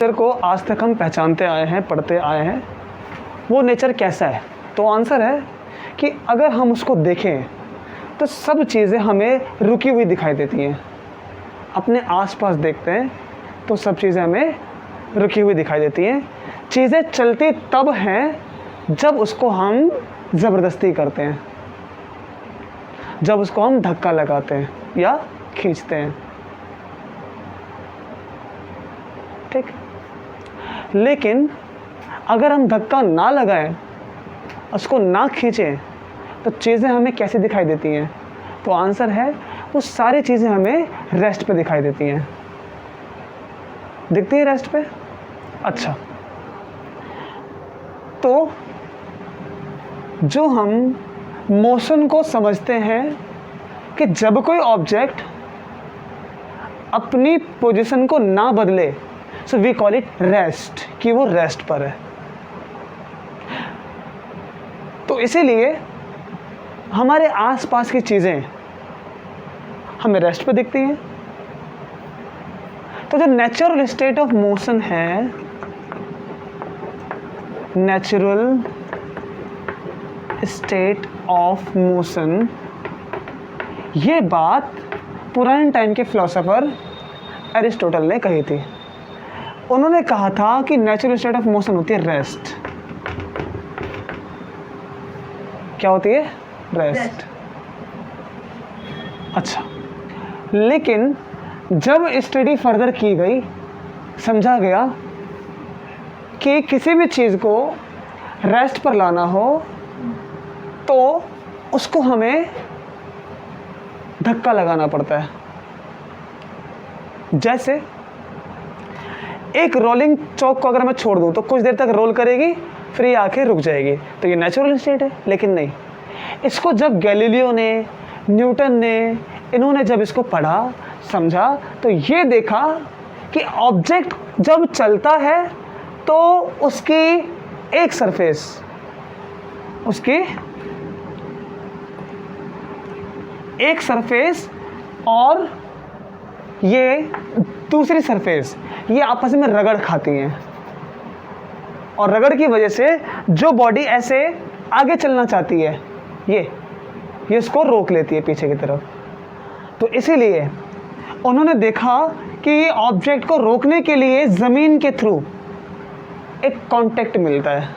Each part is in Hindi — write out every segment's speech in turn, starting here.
नेचर को आज तक हम पहचानते आए हैं, पढ़ते आए हैं, वो नेचर कैसा है? तो आंसर है कि अगर हम उसको देखें तो सब चीज़ें हमें रुकी हुई दिखाई देती हैं। अपने आसपास देखते हैं तो सब चीज़ें हमें रुकी हुई दिखाई देती हैं। चीज़ें चलती तब हैं जब उसको हम ज़बरदस्ती करते हैं, जब उसको हम धक्का लगाते हैं या खींचते हैं। ठीक, लेकिन अगर हम धक्का ना लगाएं, उसको ना खींचें, तो चीज़ें हमें कैसे दिखाई देती हैं? तो आंसर है वो सारी चीज़ें हमें रेस्ट पे दिखाई देती हैं। दिखती है रेस्ट पे? अच्छा, तो जो हम मोशन को समझते हैं कि जब कोई ऑब्जेक्ट अपनी पोजीशन को ना बदले, so we call it rest, कि वो रेस्ट पर है। तो इसीलिए हमारे आसपास की चीज़ें हमें रेस्ट पे दिखती हैं। तो जो नेचुरल स्टेट ऑफ मोशन है, नेचुरल स्टेट ऑफ मोशन, ये बात पुराने टाइम के फिलोसोफर एरिस्टोटल ने कही थी। उन्होंने कहा था कि नेचुरल स्टेट ऑफ मोशन होती है रेस्ट। क्या होती है? रेस्ट। अच्छा, लेकिन जब स्टडी फर्दर की गई, समझा गया कि किसी भी चीज़ को रेस्ट पर लाना हो तो उसको हमें धक्का लगाना पड़ता है। जैसे एक रोलिंग चौक को अगर मैं छोड़ दूं तो कुछ देर तक रोल करेगी, फिर ये आके रुक जाएगी, तो ये नेचुरल स्टेट है। लेकिन नहीं, इसको जब गैलीलियो ने, न्यूटन ने, इन्होंने जब इसको पढ़ा, समझा, तो ये देखा कि ऑब्जेक्ट जब चलता है तो उसकी एक सरफेस, उसकी एक सरफेस और ये दूसरी सरफेस, ये आपस में रगड़ खाती हैं, और रगड़ की वजह से जो बॉडी ऐसे आगे चलना चाहती है, ये इसको रोक लेती है पीछे की तरफ। तो इसीलिए उन्होंने देखा कि ऑब्जेक्ट को रोकने के लिए ज़मीन के थ्रू एक कांटेक्ट मिलता है।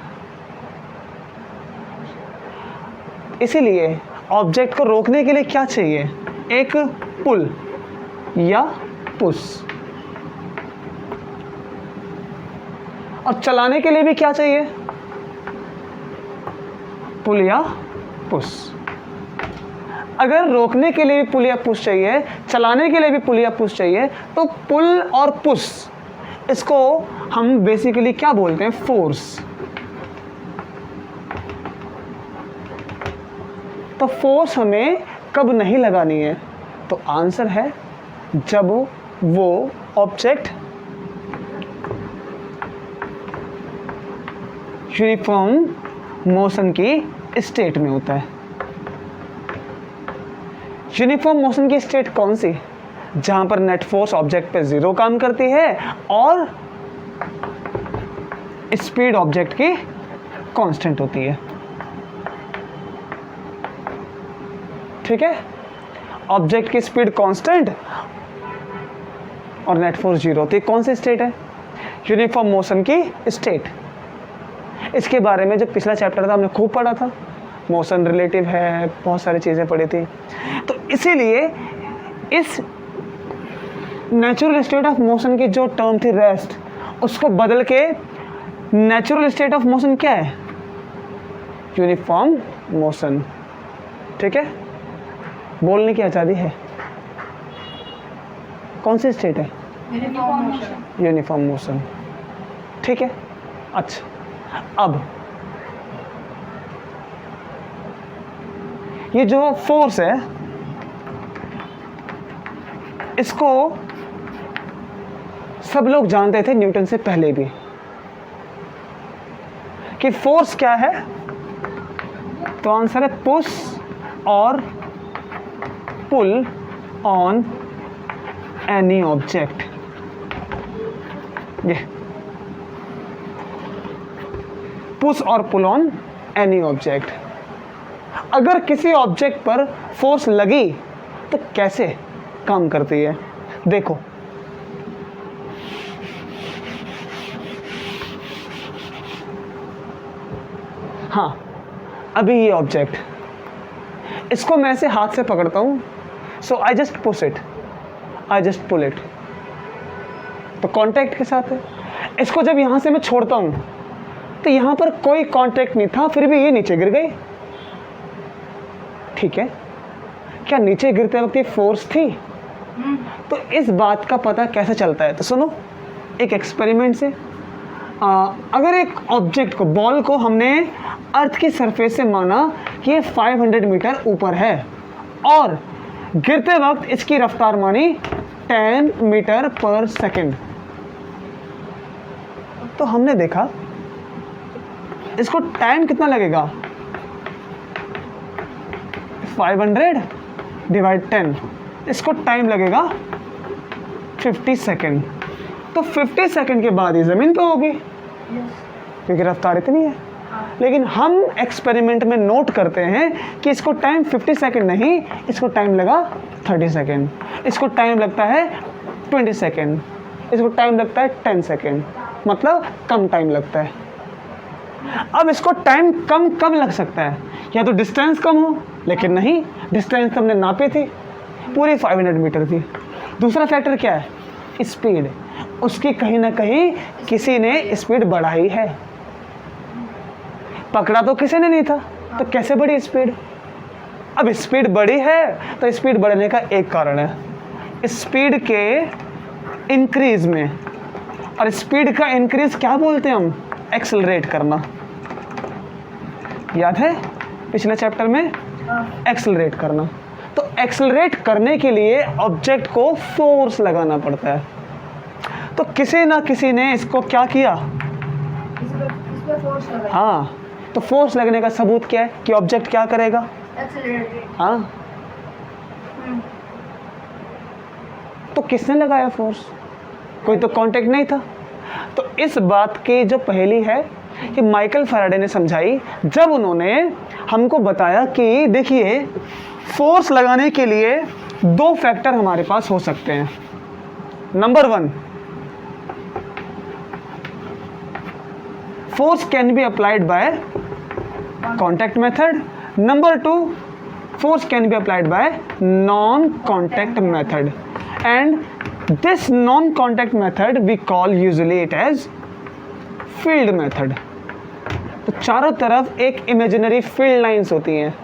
इसीलिए ऑब्जेक्ट को रोकने के लिए क्या चाहिए? एक पुल या पुश। और चलाने के लिए भी क्या चाहिए? पुल या पुश। अगर रोकने के लिए भी पुल या पुश चाहिए, चलाने के लिए भी पुल या पुश चाहिए, तो पुल और पुश, इसको हम बेसिकली क्या बोलते हैं? फोर्स। तो फोर्स हमें कब नहीं लगानी है? तो आंसर है जब वो ऑब्जेक्ट यूनिफॉर्म मोशन की स्टेट में होता है। यूनिफॉर्म मोशन की स्टेट कौन सी? जहां पर नेट फोर्स ऑब्जेक्ट पे 0 काम करती है और स्पीड ऑब्जेक्ट की कांस्टेंट होती है। ठीक है, ऑब्जेक्ट की स्पीड कांस्टेंट और नेट फोर्स 0 होती है। कौन सी स्टेट है? यूनिफॉर्म मोशन की स्टेट। इसके बारे में जो पिछला चैप्टर था हमने खूब पढ़ा था, मोशन रिलेटिव है, बहुत सारी चीज़ें पढ़ी थी। तो इसीलिए इस नेचुरल स्टेट ऑफ मोशन की जो टर्म थी रेस्ट, उसको बदल के नेचुरल स्टेट ऑफ मोशन क्या है? Uniform motion. ठीक है, बोलने की आज़ादी है। कौन सी स्टेट है? Uniform motion. ठीक है, अच्छा, अब ये जो फोर्स है, इसको सब लोग जानते थे न्यूटन से पहले भी कि फोर्स क्या है। तो आंसर है पुश और पुल ऑन एनी ऑब्जेक्ट। ये पुश और पुल ऑन एनी ऑब्जेक्ट। अगर किसी ऑब्जेक्ट पर फोर्स लगी तो कैसे काम करती है, देखो। हाँ, अभी ये ऑब्जेक्ट, इसको मैं ऐसे हाथ से पकड़ता हूँ, so I just push it, I just pull it, तो कांटेक्ट के साथ है। इसको जब यहाँ से मैं छोड़ता हूँ तो यहाँ पर कोई कांटेक्ट नहीं था, फिर भी ये नीचे गिर गई। ठीक है, क्या नीचे गिरते वक्त ये फोर्स थी? तो इस बात का पता कैसे चलता है, तो सुनो एक एक्सपेरिमेंट से। अगर एक ऑब्जेक्ट को, बॉल को हमने अर्थ की सरफेस से माना कि ये 500 मीटर ऊपर है और गिरते वक्त इसकी रफ्तार मानी 10 मीटर पर सेकेंड, तो हमने देखा इसको टाइम कितना लगेगा, 500 डिवाइड 10, इसको टाइम लगेगा 50 सेकेंड। तो 50 सेकेंड के बाद ये ज़मीन पे होगी, क्योंकि रफ्तार इतनी है। लेकिन हम एक्सपेरिमेंट में नोट करते हैं कि इसको टाइम 50 सेकेंड नहीं, इसको टाइम लगा 30 सेकेंड, इसको टाइम लगता है 20 सेकेंड, इसको टाइम लगता है 10 सेकेंड, मतलब कम टाइम लगता है। अब इसको टाइम कम कब लग सकता है, या तो डिस्टेंस कम हो, लेकिन नहीं, डिस्टेंस तो हमने नापी थी, पूरी 500 मीटर थी। दूसरा फैक्टर क्या है, स्पीड, उसकी कहीं ना कहीं किसी ने स्पीड बढ़ाई है, पकड़ा तो किसी ने नहीं था, तो कैसे बढ़ी स्पीड? अब स्पीड बढ़ी है तो स्पीड बढ़ने का एक कारण है स्पीड के इंक्रीज में, और स्पीड का इंक्रीज क्या बोलते हैं हम, एक्सेलरेट करना। याद है पिछले चैप्टर में, एक्सेलरेट करना। तो एक्सेलरेट करने के लिए ऑब्जेक्ट को फोर्स लगाना पड़ता है। तो किसी ना किसी ने इसको क्या किया, हाँ, तो फोर्स लगने का सबूत क्या है कि ऑब्जेक्ट क्या करेगा, हाँ, तो किसने लगाया फोर्स, कोई तो कांटेक्ट नहीं था। तो इस बात की जो पहेली है कि माइकल फैराडे ने समझाई जब उन्होंने हमको बताया कि देखिए फोर्स लगाने के लिए दो फैक्टर हमारे पास हो सकते हैं। Number 1, force can be applied by contact method. Number 2, force can be applied by non-contact method, and this non-contact method we call usually it as field method। तो चारों तरफ एक इमेजिनरी फील्ड लाइंस होती हैं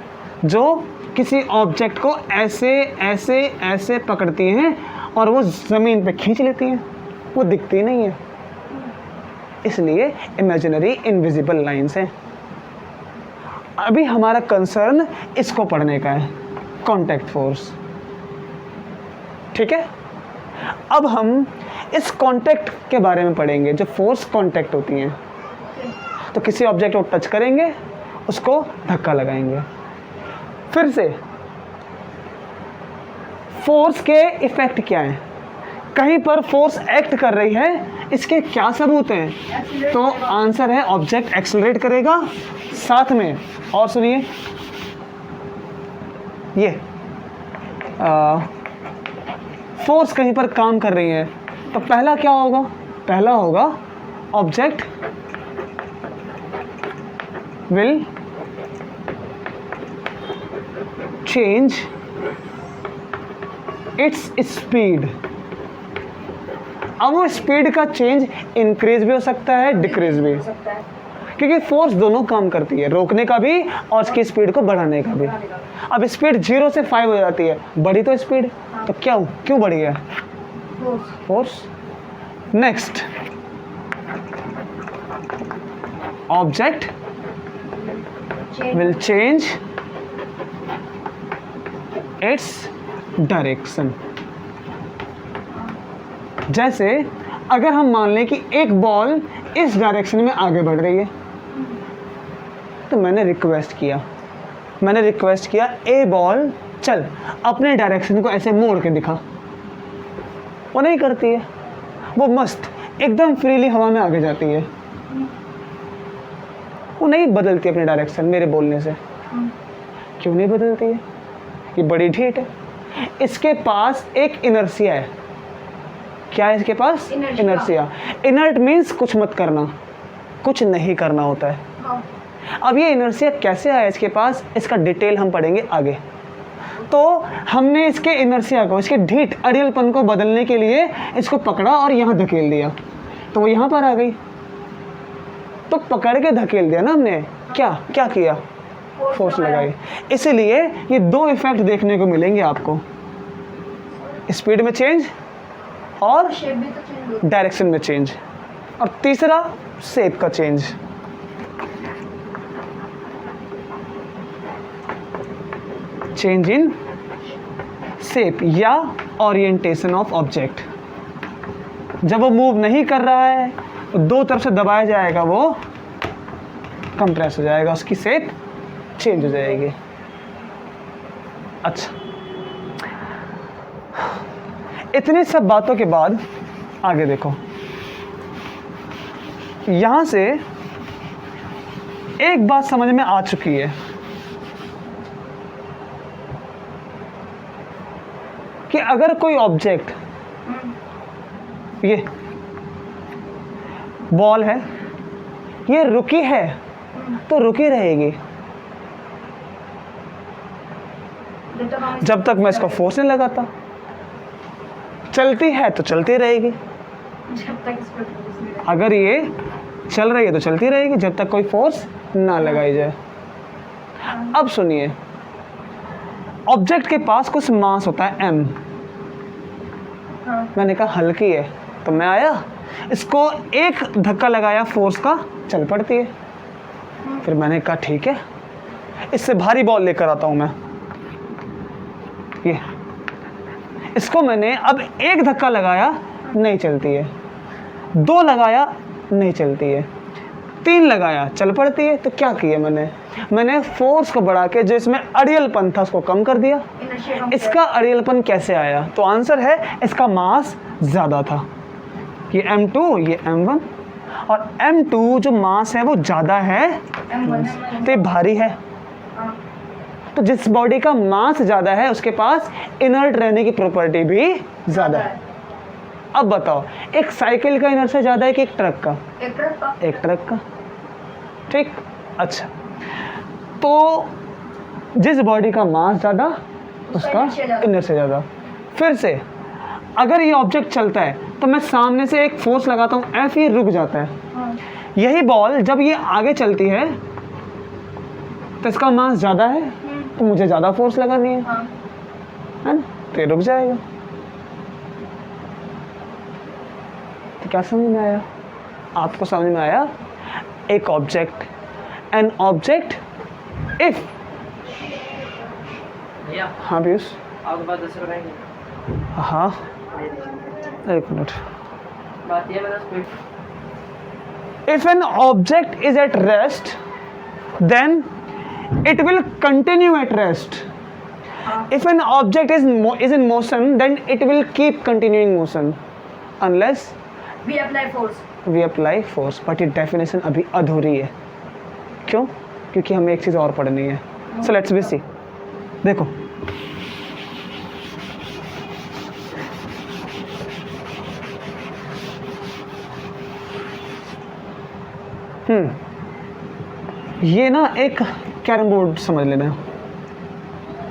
जो किसी ऑब्जेक्ट को ऐसे ऐसे ऐसे पकड़ती हैं और वो ज़मीन पे खींच लेती हैं, वो दिखती नहीं है, इसलिए इमेजिनरी इनविजिबल लाइंस हैं। अभी हमारा कंसर्न इसको पढ़ने का है, कांटेक्ट फोर्स। ठीक है, अब हम इस कांटेक्ट के बारे में पढ़ेंगे, जो फोर्स कांटेक्ट होती हैं। तो किसी ऑब्जेक्ट को टच करेंगे, उसको धक्का लगाएंगे। फिर से फोर्स के इफेक्ट क्या हैं, कहीं पर फोर्स एक्ट कर रही है, इसके क्या सबूत हैं? तो आंसर है ऑब्जेक्ट एक्सेलरेट करेगा, साथ में और सुनिए ये फोर्स कहीं पर काम कर रही है, तो पहला क्या होगा, पहला होगा object will change its speed. अब वो स्पीड का चेंज इंक्रीज भी हो सकता है, डिक्रीज भी, क्योंकि फोर्स दोनों काम करती है, रोकने का भी और उसकी स्पीड को बढ़ाने का भी। अब स्पीड 0 से 5 हो जाती है, बढ़ी तो स्पीड, तो क्यों बढ़ी है, force. Next, object will change its direction. जैसे अगर हम मान लें कि एक बॉल इस डायरेक्शन में आगे बढ़ रही है, तो मैंने रिक्वेस्ट किया ए बॉल चल अपने डायरेक्शन को ऐसे मोड़ के दिखा, वो नहीं करती है, वो मस्त एकदम फ्रीली हवा में आगे जाती है। वो नहीं बदलती अपनी डायरेक्शन मेरे बोलने से। क्यों नहीं बदलती है? ये बड़ी ढीठ है। इसके पास एक इनर्सिया है। क्या है इसके पास? इनर्सिया। इनर्ट मीन्स कुछ मत करना, कुछ नहीं करना होता है। अब ये इनर्सिया कैसे आया इसके पास, इसका डिटेल हम पढ़ेंगे आगे। तो हमने इसके इनर्सिया को, इसके ढीठ अड़ियलपन को बदलने के लिए इसको पकड़ा और यहाँ धकेल दिया, तो वो यहाँ पर आ गई। तो पकड़ के धकेल दिया ना हमने, क्या क्या किया? फोर्स लगाई। इसीलिए ये दो इफेक्ट देखने को मिलेंगे आपको, स्पीड में चेंज और डायरेक्शन में चेंज, और तीसरा शेप का चेंज। चेंज इन शेप या ओरिएंटेशन ऑफ ऑब्जेक्ट। जब वो मूव नहीं कर रहा है तो दो तरफ से दबाया जाएगा, वो कंप्रेस हो जाएगा, उसकी शेप चेंज हो जाएगी। अच्छा, इतनी सब बातों के बाद आगे देखो, यहां से एक बात समझ में आ चुकी है कि अगर कोई ऑब्जेक्ट, ये बॉल है, ये रुकी है तो रुकी रहेगी जब तक मैं इसको फोर्स नहीं लगाता। चलती है तो चलती रहेगी, अगर ये चल रही है तो चलती रहेगी जब तक कोई फोर्स ना लगाई जाए। अब सुनिए, ऑब्जेक्ट के पास कुछ मास होता है m। मैंने कहा हल्की है, तो मैं आया, इसको एक धक्का लगाया फोर्स का, चल पड़ती है। फिर मैंने कहा ठीक है, इससे भारी बॉल लेकर आता हूं मैं, ये इसको मैंने अब एक धक्का लगाया, नहीं चलती है, दो लगाया, नहीं चलती है, तीन लगाया, चल पड़ती है। तो क्या किया मैंने फोर्स को बढ़ा के जो इसमें अड़ियलपन था उसको कम कर दिया। इसका अड़ियलपन कैसे आया? तो आंसर है इसका मास ज़्यादा था, ये m2 ये m1, और m2 जो मास है वो ज़्यादा है तो ये भारी है। तो जिस बॉडी का मास ज़्यादा है उसके पास इनर्ट रहने की प्रॉपर्टी भी ज़्यादा है। अब बताओ, एक साइकिल का इनर्शिया ज़्यादा है कि एक ट्रक का? एक ट्रक का। ठीक, अच्छा, तो जिस बॉडी का मास ज़्यादा उसका इनर्शिया ज़्यादा। फिर से अगर ये ऑब्जेक्ट चलता है तो मैं सामने से एक फोर्स लगाता हूँ F, ये रुक जाता है। यही बॉल जब ये आगे चलती है तो इसका मास ज़्यादा है तो मुझे ज़्यादा फोर्स लगानी है ना, तो ये रुक जाएगा। तो क्या समझ में आया? आपको समझ में आया? एक ऑब्जेक्ट, एन ऑब्जेक्ट इफ, हाँ पीयूष, आपके पास 10 बनाएंगे? हाँ एक मिनट। बात ये मतलब If an object is at rest, then it will continue at rest. If an object is in motion, then it will keep continuing motion unless we apply force. We apply force. But ये definition अभी अधूरी है। क्यों? क्योंकि हमें एक चीज़ और पढ़नी है। So let's be see. देखो, ये ना एक कैरम बोर्ड समझ लेना।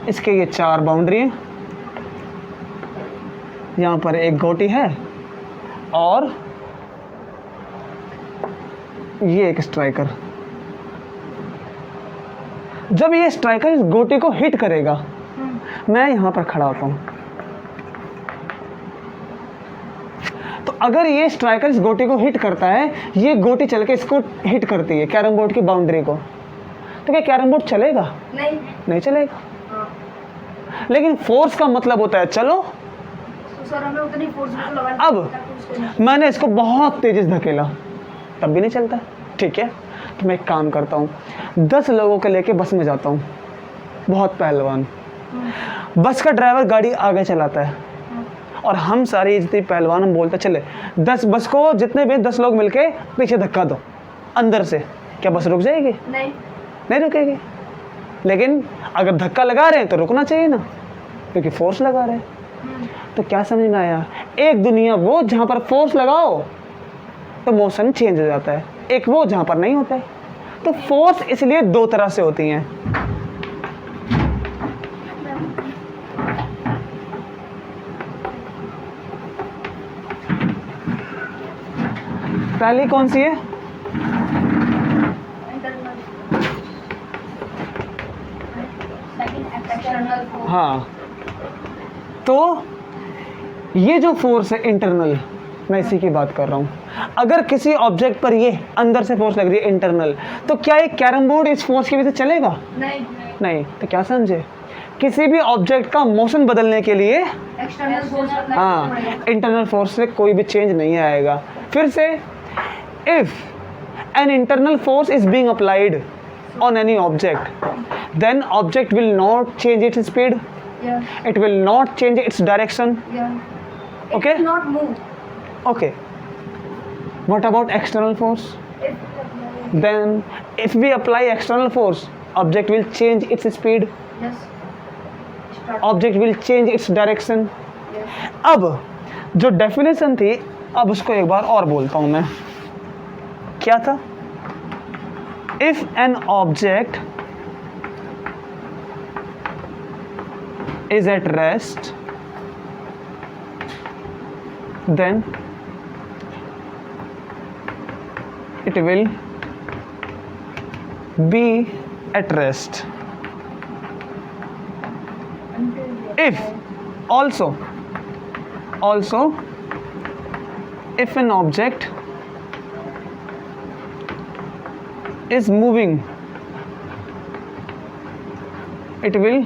इसके ये 4 बाउंड्री हैं, यहाँ पर एक गोटी है और ये एक स्ट्राइकर। जब ये स्ट्राइकर इस गोटी को हिट करेगा, मैं यहाँ पर खड़ा होता हूँ, तो अगर ये स्ट्राइकर इस गोटी को हिट करता है, ये गोटी चल के इसको हिट करती है कैरम बोर्ड की बाउंड्री को, तो क्या कैरम बोर्ड चलेगा? नहीं चलेगा। लेकिन फोर्स का मतलब होता है चलो। तो सर हमें उतनी फोर्स लगानी। अब मैंने इसको बहुत तेजी से धकेला, तब भी नहीं चलता। ठीक है, तो मैं एक काम करता हूँ, 10 लोगों को लेके बस में जाता हूँ, बहुत पहलवान। बस का ड्राइवर गाड़ी आगे चलाता है और हम सारे जितने पहलवान हम बोलते चले 10 बस को जितने भी 10 लोग मिलके पीछे धक्का दो अंदर से, क्या बस रुक जाएगी? नहीं। नहीं रुकेगी। लेकिन अगर धक्का लगा रहे हैं तो रुकना चाहिए ना, क्योंकि फोर्स लगा रहे हैं। तो क्या समझ में आया? एक दुनिया वो जहाँ पर फोर्स लगाओ तो मोशन चेंज हो जाता है, एक वो जहाँ पर नहीं होता है। तो फोर्स इसलिए दो तरह से होती हैं। पहली कौन सी है? External force. हाँ, तो ये जो फोर्स है इंटरनल, मैं इसी की बात कर रहा हूँ। अगर किसी ऑब्जेक्ट पर ये अंदर से फोर्स लग रही है इंटरनल, तो क्या एक कैरम बोर्ड इस फोर्स की वजह से चलेगा? नहीं। नहीं। तो क्या समझे? किसी भी ऑब्जेक्ट का मोशन बदलने के लिए एक्सटर्नल फोर्स हाँ, इंटरनल फोर्स से कोई भी चेंज नहीं आएगा। फिर से, if an internal force is being applied on any object, then object will not change its speed, it will not change its direction. Okay? It will not move. Okay. What about external force? Then if we apply external force, object will change its speed, Yes. object will change its direction. Yes. अब जो डेफिनेशन थी, अब उसको एक बार और बोलता हूँ मैं। क्या था? If an object is at rest, then it will be at rest. If also if an object is moving, it will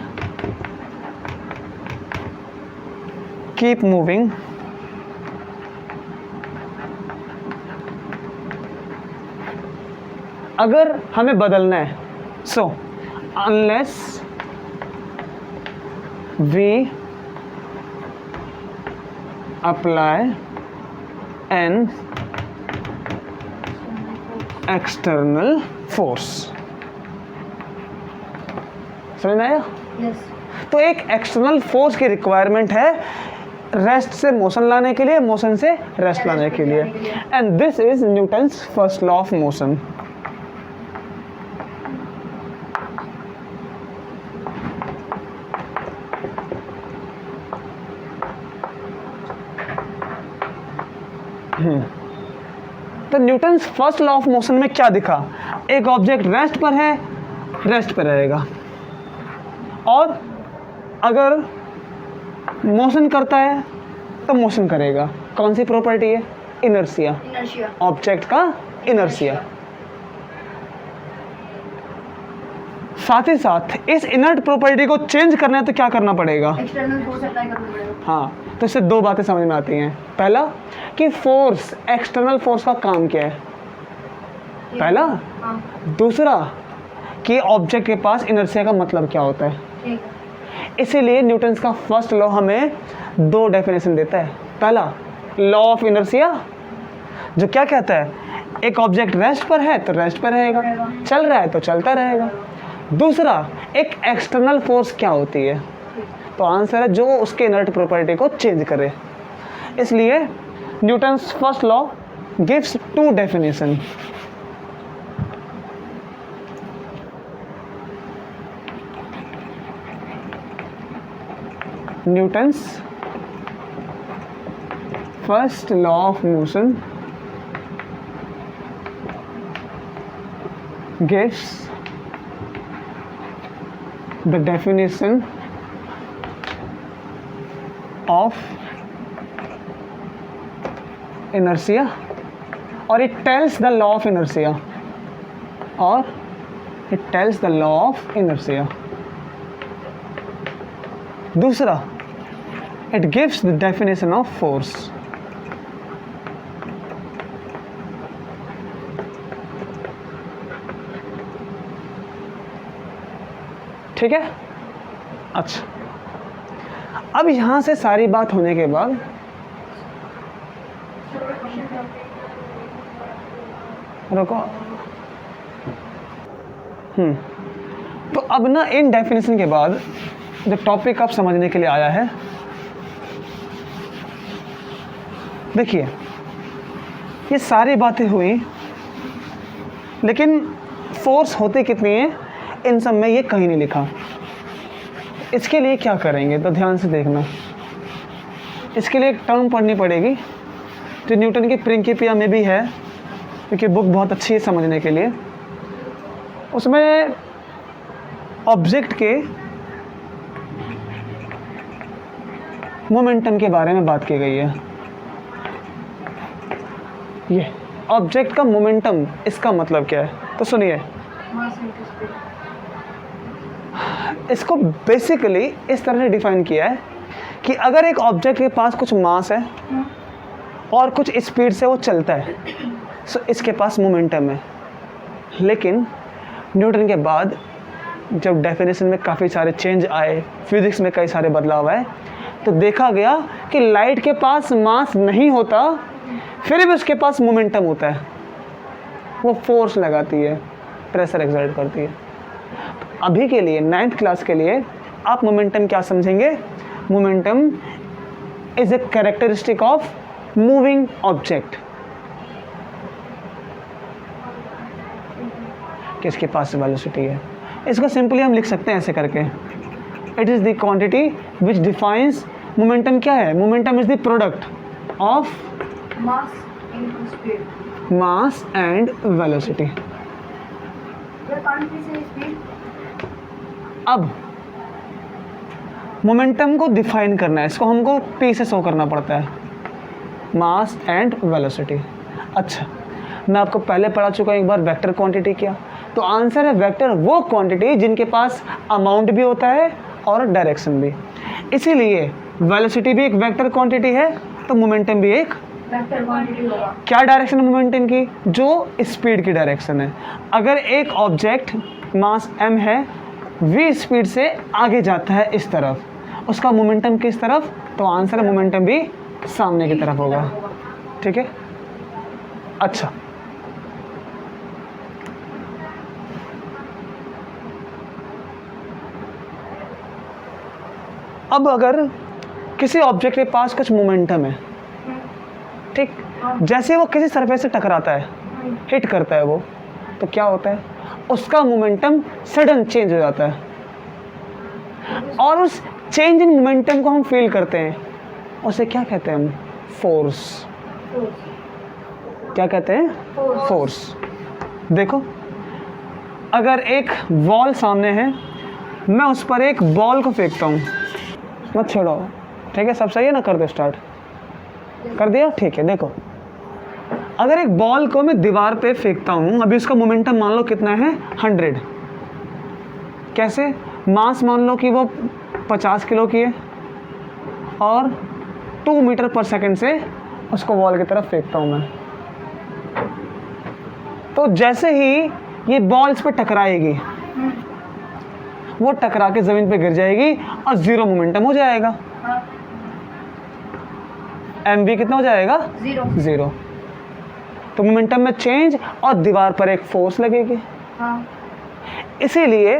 keep moving अगर हमें बदलना है। So unless we apply an external force. समझ में आया? Yes. तो एक एक्सटर्नल फोर्स की रिक्वायरमेंट है रेस्ट से मोशन लाने के लिए, मोशन से रेस्ट लाने के लिए, and this is Newton's first law of motion. तो Newton's first law of motion में क्या दिखा? एक ऑब्जेक्ट रेस्ट पर है, रेस्ट पर रहेगा, और अगर मोशन करता है तो मोशन करेगा। कौन सी प्रॉपर्टी है? Inertia, Inertia. ऑब्जेक्ट का इनर्शिया। साथ ही साथ इस इनर्ट प्रॉपर्टी को चेंज करना है तो क्या करना पड़ेगा? एक्सटर्नल फोर्स अप्लाई करना पड़ेगा। हाँ, तो इससे दो बातें समझ में आती हैं। पहला कि फोर्स, एक्सटर्नल फोर्स का काम क्या है, पहला। हाँ, दूसरा कि ऑब्जेक्ट के पास इनर्शिया का मतलब क्या होता है। ठीक है। इसीलिए न्यूटन्स का फर्स्ट लॉ हमें दो डेफिनेशन देता है। पहला लॉ ऑफ इनर्शिया, जो क्या कहता है, एक ऑब्जेक्ट रेस्ट पर है तो रेस्ट पर रहेगा, चल रहा है तो चलता रहेगा। दूसरा, एक एक्सटर्नल फोर्स क्या होती है, तो आंसर है जो उसके इनर्ट प्रॉपर्टी को चेंज करे। इसलिए Newton's first law gives to definition. Newton's first law of motion gives the definition of inertia, or it tells the law of inertia, or it tells the law of inertia. दूसरा, it gives the definition of force. ठीक है। अच्छा, अब यहां से सारी बात होने के बाद रुको, तो अब ना इन डेफिनेशन के बाद जो टॉपिक आप समझने के लिए आया है, देखिए ये सारी बातें हुई, लेकिन फोर्स होते कितनी है इन सब में ये कहीं नहीं लिखा। इसके लिए क्या करेंगे तो ध्यान से देखना, इसके लिए एक टर्म पढ़नी पड़ेगी जो न्यूटन की प्रिंसिपिया में भी है, क्योंकि बुक बहुत अच्छी है समझने के लिए। उसमें ऑब्जेक्ट के मोमेंटम के बारे में बात की गई है। ये ऑब्जेक्ट का मोमेंटम, इसका मतलब क्या है तो सुनिए। Mass into speed. इसको बेसिकली इस तरह से डिफाइन किया है कि अगर एक ऑब्जेक्ट के पास कुछ मास है और कुछ स्पीड से वो चलता है, सो इसके पास मोमेंटम है। लेकिन न्यूटन के बाद जब डेफिनेशन में काफ़ी सारे चेंज आए, फिजिक्स में कई सारे बदलाव आए, तो देखा गया कि लाइट के पास मास नहीं होता, फिर भी उसके पास मोमेंटम होता है। वो फोर्स लगाती है, प्रेशर एक्सर्ट करती है। अभी के लिए 9th क्लास के लिए आप मोमेंटम क्या समझेंगे? Momentum is a characteristic of moving object. किसके पास वेलोसिटी है, इसको सिंपली हम लिख सकते हैं ऐसे करके, it is the quantity which defines momentum. क्या है? Momentum is the product of mass into speed. Mass and velocity. There can't be say speed. अब मोमेंटम को डिफाइन करना है, इसको हमको P से शो करना पड़ता है, मास एंड वेलोसिटी। अच्छा, मैं आपको पहले पढ़ा चुका हूँ एक बार वेक्टर क्वांटिटी क्या, तो आंसर है वेक्टर वो क्वांटिटी जिनके पास अमाउंट भी होता है और डायरेक्शन भी। इसीलिए वेलोसिटी भी एक वेक्टर क्वांटिटी है, तो मोमेंटम भी एक वेक्टर क्वांटिटी होगा। क्या डायरेक्शन है मोमेंटम की? जो स्पीड की डायरेक्शन है। अगर एक ऑब्जेक्ट मास m है, v स्पीड से आगे जाता है इस तरफ, उसका मोमेंटम किस तरफ? तो आंसर है मोमेंटम भी सामने की तरफ होगा। ठीक है। अच्छा, अब अगर किसी ऑब्जेक्ट के पास कुछ मोमेंटम है, ठीक, जैसे वो किसी सरफेस से टकराता है, हिट करता है वो, तो क्या होता है? उसका मोमेंटम सडन चेंज हो जाता है, और उस चेंज इन मोमेंटम को हम फील करते हैं। उसे क्या कहते हैं हम? फोर्स। क्या कहते हैं? फोर्स। देखो, अगर एक वॉल सामने है, मैं उस पर एक बॉल को फेंकता हूँ, मत छेड़ो, ठीक है? सब सही है ना? कर दो स्टार्ट। कर दिया? ठीक है। देखो, अगर एक बॉल को मैं दीवार पे फेंकता हूँ, अभी उसका मोमेंटम मान लो कितना है? 100। कैसे? मास मान लो कि वो 50 किलो की है और 2 मीटर पर सेकंड से उसको वॉल की तरफ फेंकता हूँ मैं। तो जैसे ही ये बॉल इस पर टकराएगी, वो टकरा के ज़मीन पे गिर जाएगी और ज़ीरो मोमेंटम हो जाएगा। एम वी कितना हो जाएगा? ज़ीरो। तो मोमेंटम में चेंज और दीवार पर एक फोर्स लगेगी। इसीलिए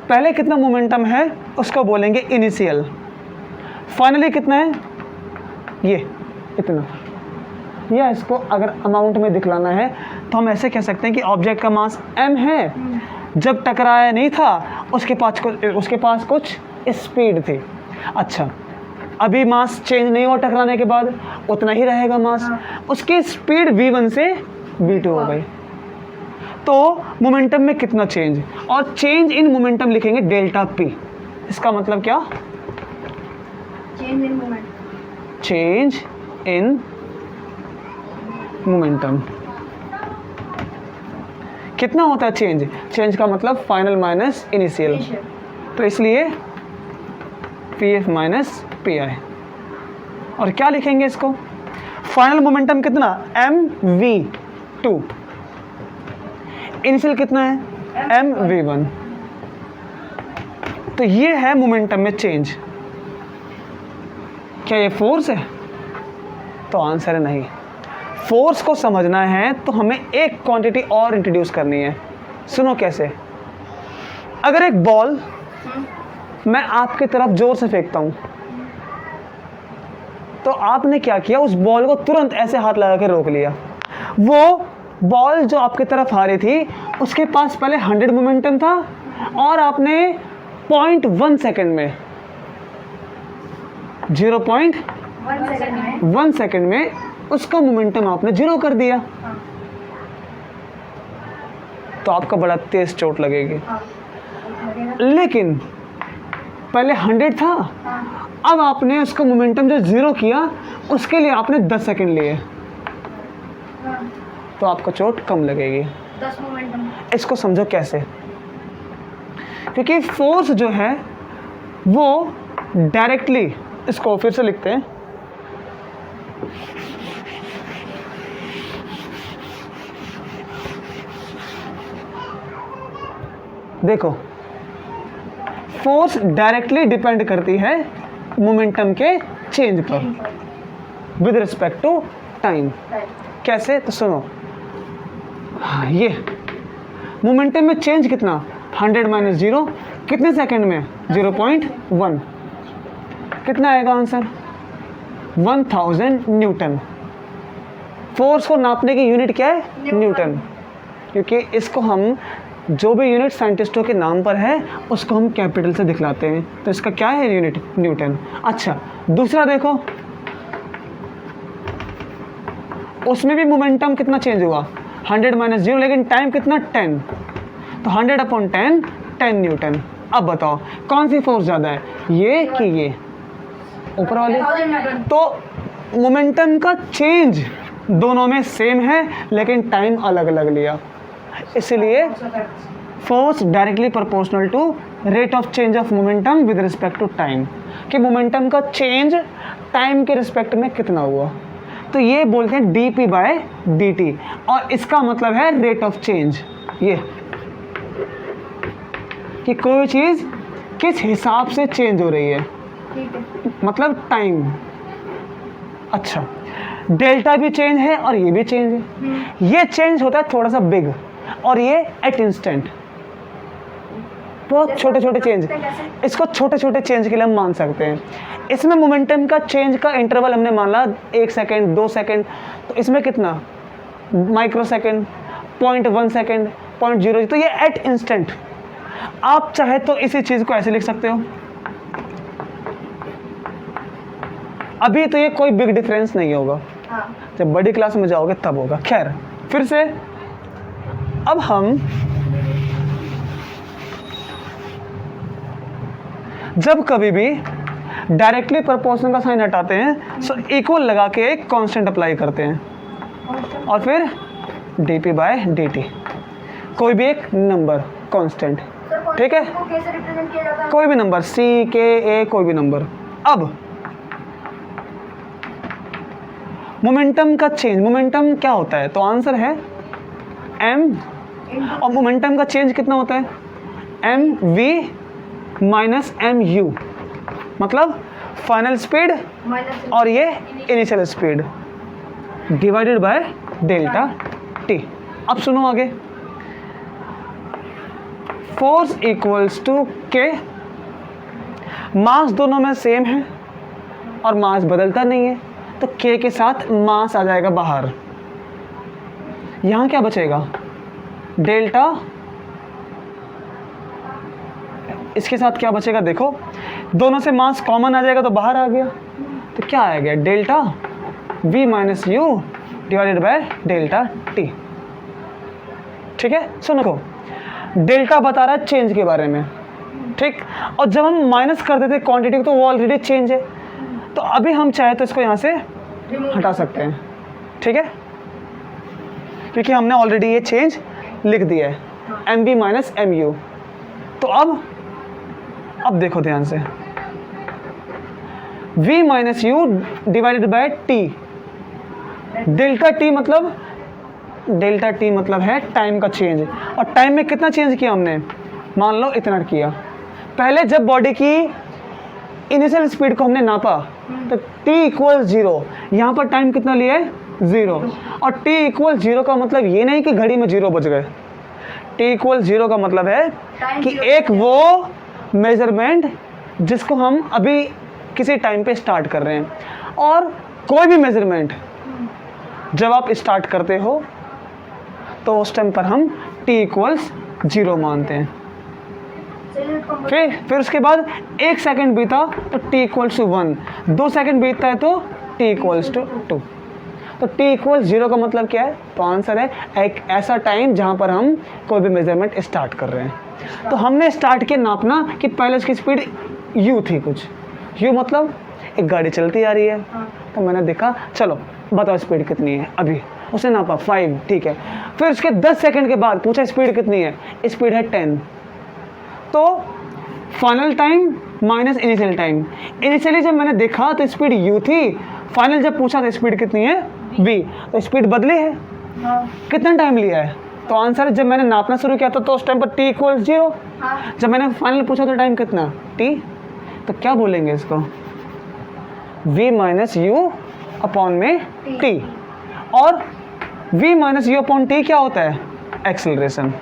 पहले कितना मोमेंटम है उसको बोलेंगे इनिशियल, फाइनली कितना है? ये इतना। या इसको अगर अमाउंट में दिखलाना है तो हम ऐसे कह सकते हैं कि ऑब्जेक्ट का मास m है, जब टकराया नहीं था उसके पास कुछ स्पीड थी। अच्छा, अभी मास चेंज नहीं हुआ टकराने के बाद, उतना ही रहेगा मास। उसकी स्पीड v1 से v2 हो गई। तो मोमेंटम में कितना चेंज, और चेंज इन मोमेंटम लिखेंगे डेल्टा p। इसका मतलब क्या? Change in moment. Change in momentum. कितना होता है चेंज? चेंज का मतलब फाइनल माइनस इनिशियल, तो इसलिए pf माइनस pi। और क्या लिखेंगे इसको? फाइनल मोमेंटम कितना? mv2। इनिशियल कितना है? mv1। तो ये है मोमेंटम में चेंज। क्या ये फोर्स है? तो आंसर है नहीं। फोर्स को समझना है तो हमें एक क्वांटिटी और इंट्रोड्यूस करनी है। सुनो कैसे। अगर एक बॉल मैं आपकी तरफ जोर से फेंकता हूं, तो आपने क्या किया, उस बॉल को तुरंत ऐसे हाथ लगा के रोक लिया। वो बॉल जो आपकी तरफ आ रही थी उसके पास पहले 100 मोमेंटम था, और आपने 0.1 सेकेंड में 0.1 सेकेंड में उसका मोमेंटम आपने 0 कर दिया। तो आपका बड़ा तेज चोट लगेगी। लेकिन पहले 100 था, अब आपने उसका मोमेंटम जो 0 किया उसके लिए आपने 10 सेकंड लिए, तो आपका चोट कम लगेगी। 10 मोमेंटम। इसको समझो कैसे, क्योंकि फोर्स जो है वो डायरेक्टली, इसको फिर से लिखते हैं, देखो फोर्स डायरेक्टली डिपेंड करती है मोमेंटम के चेंज पर विद रिस्पेक्ट टू टाइम। कैसे, तो सुनो, हाँ, ये मोमेंटम में चेंज कितना, 100 माइनस 0 कितने सेकंड में, 0.1, कितना आएगा आंसर, 1000 न्यूटन। फोर्स को नापने की यूनिट क्या है, न्यूटन, क्योंकि इसको हम जो भी यूनिट साइंटिस्टों के नाम पर है उसको हम कैपिटल से दिखलाते हैं, तो इसका क्या है यूनिट, न्यूटन। अच्छा, दूसरा देखो, उसमें भी मोमेंटम कितना चेंज हुआ, 100 माइनस 0, लेकिन टाइम कितना, 10, तो 100/10 10 न्यूटन। अब बताओ कौन सी फोर्स ज़्यादा है, ये कि ये ऊपर वाले। तो मोमेंटम का चेंज दोनों में सेम है, लेकिन टाइम अलग अलग लिया, इसलिए force directly proportional to rate of change of momentum with respect to time, कि मोमेंटम का चेंज टाइम के रिस्पेक्ट में कितना हुआ, तो ये बोलते हैं dp/dt, और इसका मतलब है रेट ऑफ चेंज, ये कि कोई चीज़ किस हिसाब से चेंज हो रही है, मतलब टाइम। अच्छा, डेल्टा भी चेंज है और ये भी चेंज है, ये चेंज होता है थोड़ा सा बिग, और ये एट इंस्टेंट, बहुत छोटे छोटे चेंज, इसको छोटे छोटे चेंज के लिए हम मान सकते हैं। इसमें मोमेंटम का चेंज का इंटरवल हमने माना 1 सेकेंड, 2 सेकेंड, तो इसमें कितना, माइक्रो सेकेंड, 0.1 सेकेंड, 0.0, तो ये एट इंस्टेंट। आप चाहे तो इसी चीज़ को ऐसे लिख सकते हो, अभी तो ये कोई बिग डिफरेंस नहीं होगा, जब बड़ी क्लास में जाओगे तब होगा। खैर, फिर से अब हम जब कभी भी डायरेक्टली प्रोपोर्शनल का साइन हटाते हैं, सो इक्वल लगा के एक कांस्टेंट अप्लाई करते हैं, और फिर dp/dt, कोई भी एक नंबर कांस्टेंट, ठीक है, कैसे रिप्रेजेंट किया जाता है, कोई भी नंबर, c, k, a, कोई भी नंबर। अब मोमेंटम का चेंज, मोमेंटम क्या होता है, तो आंसर है m, और मोमेंटम का चेंज कितना होता है, mv माइनस mu, मतलब फाइनल स्पीड और ये initial speed divided by delta t। अब सुनो आगे, फोर्स इक्वल्स टू k, मास दोनों में सेम है और मास बदलता नहीं है, तो k के साथ मास आ जाएगा बाहर, यहाँ क्या बचेगा, डेल्टा, इसके साथ क्या बचेगा, देखो दोनों से मास कॉमन आ जाएगा तो बाहर आ गया, तो क्या आ गया, delta v minus you divided by delta t। ठीक है, सुनो, डेल्टा बता रहा है चेंज के बारे में, ठीक, और जब हम माइनस कर देते क्वांटिटी को तो वो ऑलरेडी चेंज है, तो अभी हम चाहे तो इसको यहाँ से हटा सकते हैं, ठीक है, क्योंकि हमने ऑलरेडी ये चेंज लिख दिया है, mv माइनस mu। तो अब देखो ध्यान से, v minus you divided by t, delta t मतलब है टाइम का चेंज, और टाइम में कितना चेंज किया हमने, मान लो इतना किया। पहले जब बॉडी की इनिशियल स्पीड को हमने नापा तो t इक्वल 0, यहाँ पर टाइम कितना लिया है, 0, और t इक्वल 0 का मतलब ये नहीं कि घड़ी में 0 बज गए, टी इक्वल 0 का मतलब है Time कि zero एक वो मेजरमेंट जिसको हम अभी किसी टाइम पे स्टार्ट कर रहे हैं, और कोई भी मेजरमेंट जब आप स्टार्ट करते हो तो उस टाइम पर हम t इक्वल्स 0 मानते हैं। चलिए कंप्लीट। फिर उसके बाद 1 सेकंड बीता तो t इक्वल्स टू 1, 2 सेकंड बीतता है तो t इक्वल्स टू 2। तो t इक्वल्स 0 का मतलब क्या है? तो आंसर है एक ऐसा टाइम जहाँ पर हम कोई भी मेजरमेंट स्टार्ट कर रहे हैं। तो हमने स्टार्ट किया नापना कि पहले उसकी स्पीड u थी कुछ, u मतलब एक गाड़ी चलती आ रही है। तो मैंने देखा चलो बताओ स्पीड कितनी है, अभी उसने नापा 5, ठीक है। फिर उसके 10 सेकंड के बाद पूछा स्पीड कितनी है, स्पीड है 10। तो final time minus initial time, initially जब मैंने देखा तो स्पीड u थी, फाइनल जब पूछा तो स्पीड कितनी है v, तो स्पीड बदली है। हाँ कितना टाइम लिया है? तो आंसर है जब मैंने नापना शुरू किया था तो उस टाइम पर t इक्वल 0, हाँ जब मैंने फाइनल पूछा तो टाइम कितना t, तो क्या बोलेंगे इसको v माइनस यू अपॉन में t, और v minus you upon t क्या होता है? एक्सेलरेशन।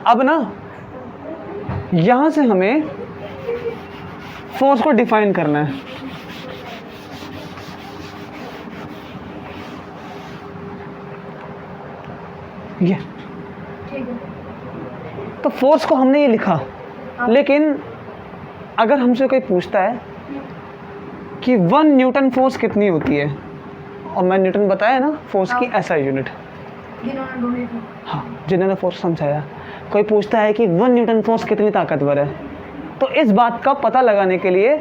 अब ना यहाँ से हमें फोर्स को डिफाइन करना है। ये ठीक है। तो फोर्स को हमने ये लिखा, लेकिन अगर हमसे कोई पूछता है कि 1 न्यूटन फोर्स कितनी होती है, और मैं न्यूटन बताया ना फोर्स की ऐसा यूनिट, जिन्होंने ढूंढी थी। हाँ जिन्होंने फोर्स समझाया, कोई पूछता है कि 1 न्यूटन फोर्स कितनी ताकतवर है, तो इस बात का पता लगाने के लिए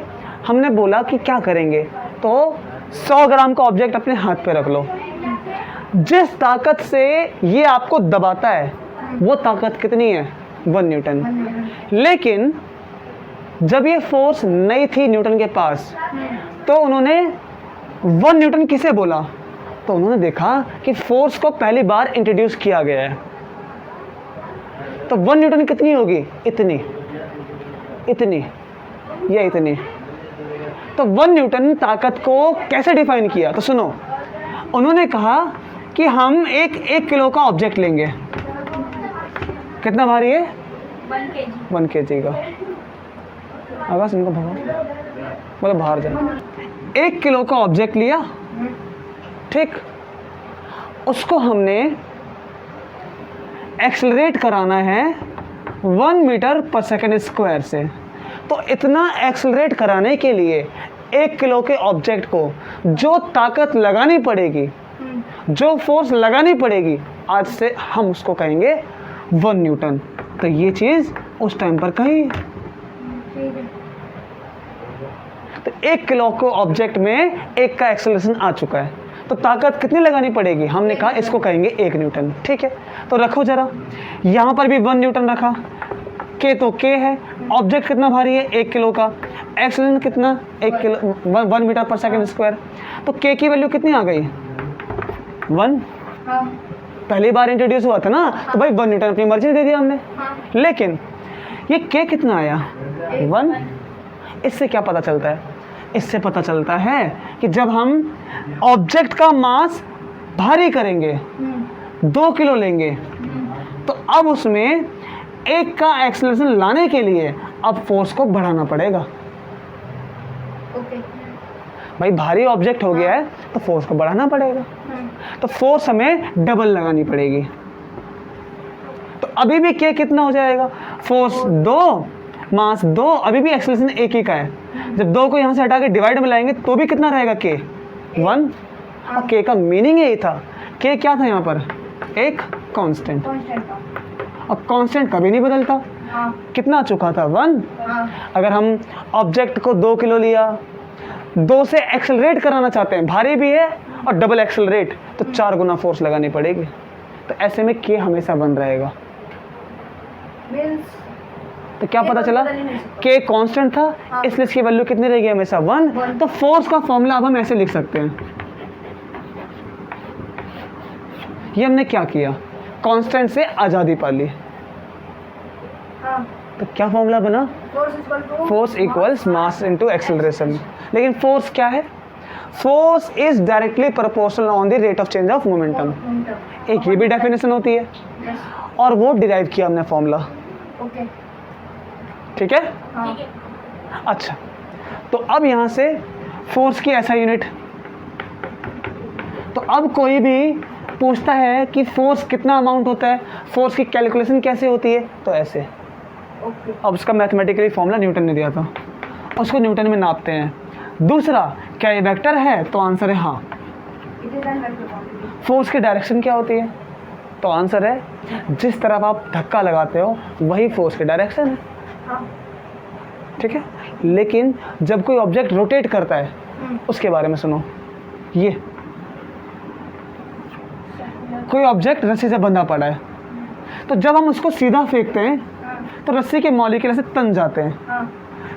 हमने बोला कि क्या करेंगे, तो 100 ग्राम का ऑब्जेक्ट अपने हाथ पे रख लो, जिस ताकत से ये आपको दबाता है वो ताकत कितनी है? 1 न्यूटन। लेकिन जब ये फोर्स नहीं थी न्यूटन के पास, तो उन्होंने 1 न्यूटन किसे बोला? तो उन्होंने देखा कि फोर्स को पहली बार इंट्रोड्यूस किया गया है, तो 1 न्यूटन कितनी होगी? इतनी, इतनी या इतनी। तो 1 न्यूटन ताकत को कैसे डिफाइन किया? तो सुनो, उन्होंने कहा कि हम एक किलो का ऑब्जेक्ट लेंगे। कितना भारी है? 1 kg का। आवाज इनको भगो, मतलब बाहर जाए। 1 किलो का ऑब्जेक्ट लिया, ठीक, उसको हमने एक्सेलरेट कराना है 1 मीटर पर सेकंड स्क्वायर से। तो इतना एक्सेलरेट कराने के लिए 1 किलो के ऑब्जेक्ट को जो ताकत लगानी पड़ेगी, जो फोर्स लगानी पड़ेगी, आज से हम उसको कहेंगे 1 न्यूटन। तो ये चीज़ उस टाइम पर कही। ठीक है। तो 1 किलो को ऑब्जेक्ट में 1 का एक्सेलरेशन आ चुका है, तो ताकत कितनी लगानी पड़ेगी? हमने कहा इसको कहेंगे 1 न्यूटन, ठीक है। तो रखो जरा, यहाँ पर भी 1 न्यूटन रखा, के तो के है, ऑब्जेक्ट कितना भारी है? 1 किलो का, एक्सेलरेशन कितना? 1 मीटर पर सेकंड स्क्वायर। तो के की वैल्यू कितनी आ गई? 1। हाँ पहली बार इंट्रोड्यूस हुआ था ना, तो भाई 1 न्यूटन अपनी मर्जी से दे दिया हमने। हाँ। लेकिन ये के कितना आया? 1। इससे क्या पता चलता है? इससे पता चलता है कि जब हम ऑब्जेक्ट का मास भारी करेंगे, 2 किलो लेंगे, तो अब उसमें 1 का एक्सेलरेशन लाने के लिए अब फोर्स को बढ़ाना पड़ेगा। ओके। भाई भारी ऑब्जेक्ट हो गया है तो फोर्स को बढ़ाना पड़ेगा, तो फोर्स हमें डबल लगानी पड़ेगी। तो अभी भी के कितना हो जाएगा? फोर्स 2, मास 2, अभी भी एक्सेलरेशन 1 ही का है। जब 2 को यहाँ से हटा के डिवाइड में लाएंगे तो भी कितना रहेगा? के 1। और के का मीनिंग यही था, के क्या था यहाँ पर? एक कांस्टेंट, और कांस्टेंट कभी नहीं बदलता। हाँ कितना आ चुका था? 1। हाँ अगर हम ऑब्जेक्ट को 2 किलो लिया, 2 से एक्सेलरेट कराना चाहते हैं, भारी भी है और डबल एक्सेलरेट, तो 4 गुना फोर्स लगानी पड़ेगी। तो ऐसे में के हमेशा बन रहेगा। मीन्स तो क्या पता चला? बदल ही नहीं सकता। के कांस्टेंट था, हाँ। इसलिए इसकी वैल्यू कितनी रहेगी? हमेशा 1। तो फोर्स का फॉर्मूला अब हम ऐसे लिख सकते हैं। ये हमने क्या किया? कांस्टेंट से आज़ादी पा ली। हाँ तो क्या फॉर्मूला बना? Force equal to force equals mass into acceleration. लेकिन फोर्स क्या है? Force is directly proportional on the rate of change of momentum. एक ये भी डेफिनेशन होती है यस और वो डिराइव किया हमने फॉर्मूला। ओके ठीक है, हाँ अच्छा तो अब यहाँ से फोर्स की ऐसा यूनिट, तो अब कोई भी पूछता है कि फोर्स कितना अमाउंट होता है, फोर्स की कैलकुलेशन कैसे होती है, तो ऐसे। ओके अब उसका मैथमेटिकली फॉर्मूला न्यूटन ने दिया था, उसको न्यूटन में नापते हैं। दूसरा, क्या ये वेक्टर है, तो आंसर है हाँ। It is an vector quantity. Force की डायरेक्शन क्या होती है, तो आंसर है जिस तरफ आप धक्का लगाते हो वही फोर्स की डायरेक्शन है। हाँ ठीक है, लेकिन जब कोई ऑब्जेक्ट रोटेट करता है उसके बारे में सुनो। ये कोई ऑब्जेक्ट रस्सी से बंधा पड़ा है, तो जब हम उसको सीधा फेंकते हैं तो रस्सी के मॉलिक्यूल ऐसे तन जाते हैं। हाँ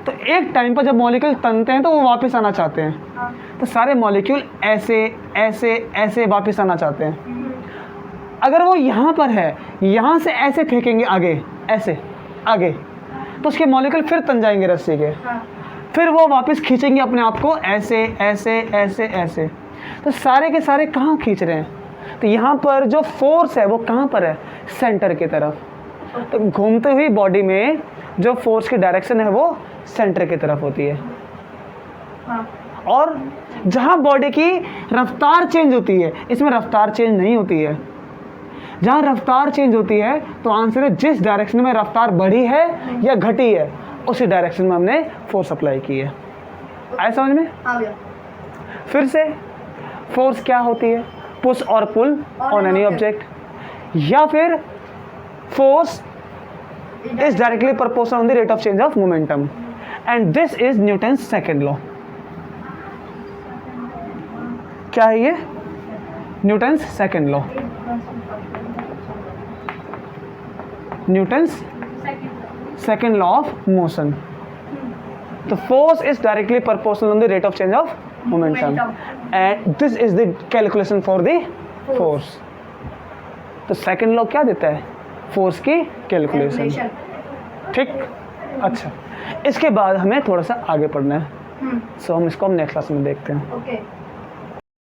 तो एक टाइम पर जब मॉलिक्यूल तनते हैं तो वो वापस आना चाहते हैं, हाँ तो सारे मॉलिक्यूल ऐसे ऐसे ऐसे वापस आना चाहते हैं। अगर वो यहाँ पर है, यहाँ से ऐसे फेंकेंगे आगे, ऐसे आगे, तो उसके मॉलिक्यूल फिर तन जाएंगे रस्सी के, हाँ फिर वो वापस खींचेंगे अपने आप को ऐसे ऐसे ऐसे ऐसे। तो सारे के सारे कहाँ खींच रहे हैं, तो यहाँ पर जो फोर्स है वो कहाँ पर है, सेंटर की तरफ। तो घूमते हुई बॉडी में जो फोर्स की डायरेक्शन है वो सेंटर की तरफ होती है। हाँ और जहाँ बॉडी की रफ्तार चेंज होती है, इसमें रफ्तार चेंज नहीं होती है। जहाँ रफ्तार चेंज होती है तो आंसर है जिस डायरेक्शन में रफ्तार बढ़ी है या घटी है उसी डायरेक्शन में हमने फोर्स अप्लाई की है। आया समझ में? आ गया। फिर से फोर्स क्या होती है, पुश और पुल ऑन एनी ऑब्जेक्ट, या फिर force is directly proportional on the rate of change of momentum, and this is Newton's second law। क्या है ये, Newton's second law, Newton's second law of motion. तो force is directly proportional on the rate of change of momentum, and this is the calculation for the force। तो सेकंड लॉ क्या देता है, फोर्स की कैलकुलेशन। ठीक, अच्छा इसके बाद हमें थोड़ा सा आगे पढ़ना है, सो हम इसको नेक्स्ट क्लास में देखते हैं। ओके